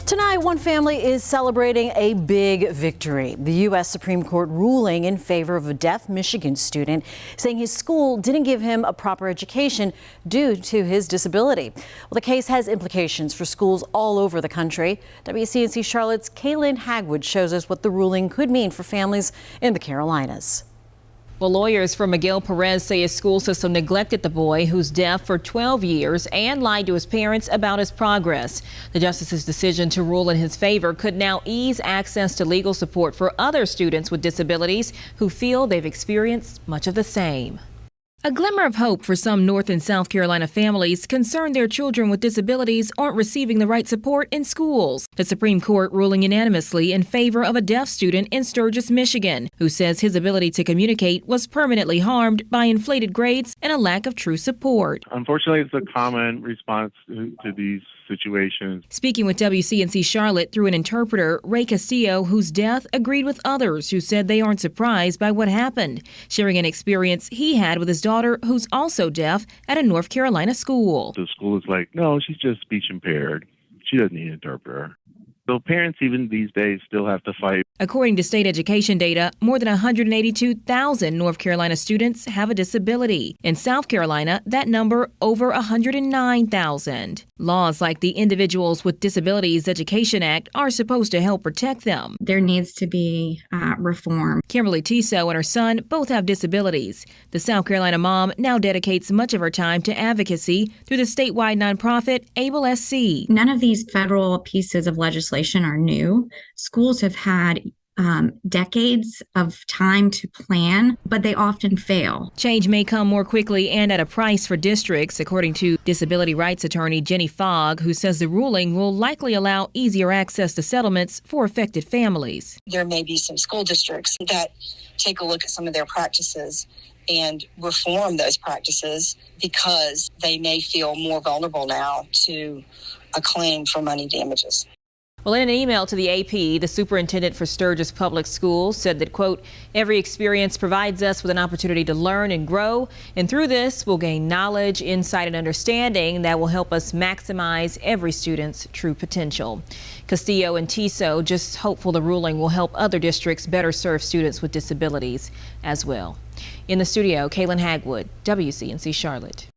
Tonight, one family is celebrating a big victory. The U.S. Supreme Court ruling in favor of a deaf Michigan student, saying his school didn't give him a proper education due to his disability. Well, the case has implications for schools all over the country. WCNC Charlotte's Kaylin Hagwood shows us what the ruling could mean for families in the Carolinas. Well, lawyers for Miguel Perez say his school system neglected the boy, who's deaf, for 12 years and lied to his parents about his progress. The justice's decision to rule in his favor could now ease access to legal support for other students with disabilities who feel they've experienced much of the same. A glimmer of hope for some North and South Carolina families concerned their children with disabilities aren't receiving the right support in schools. The Supreme Court ruling unanimously in favor of a deaf student in Sturgis, Michigan, who says his ability to communicate was permanently harmed by inflated grades and a lack of true support. Unfortunately, it's a common response to these situations. Speaking with WCNC Charlotte through an interpreter, Rey Castillo, whose deaf, agreed with others who said they aren't surprised by what happened, sharing an experience he had with his daughter, who's also deaf, at a North Carolina school. The school is like, no, she's just speech impaired. She doesn't need an interpreter. So parents even these days still have to fight. According to state education data, more than 182,000 North Carolina students have a disability. In South Carolina, that number over 109,000. Laws like the Individuals with Disabilities Education Act are supposed to help protect them. There needs to be reform. Kimberly Tiso and her son both have disabilities. The South Carolina mom now dedicates much of her time to advocacy through the statewide nonprofit Able SC. None of these federal pieces of legislation are new. Schools have had decades of time to plan, but they often fail. Change may come more quickly and at a price for districts, according to disability rights attorney Jenny Fogg, who says the ruling will likely allow easier access to settlements for affected families. There may be some school districts that take a look at some of their practices and reform those practices because they may feel more vulnerable now to a claim for money damages. Well, in an email to the AP, the superintendent for Sturgis Public Schools said that, quote, every experience provides us with an opportunity to learn and grow. And through this, we'll gain knowledge, insight, and understanding that will help us maximize every student's true potential. Castillo and Tiso just hopeful the ruling will help other districts better serve students with disabilities as well. In the studio, Kaylin Hagwood, WCNC Charlotte.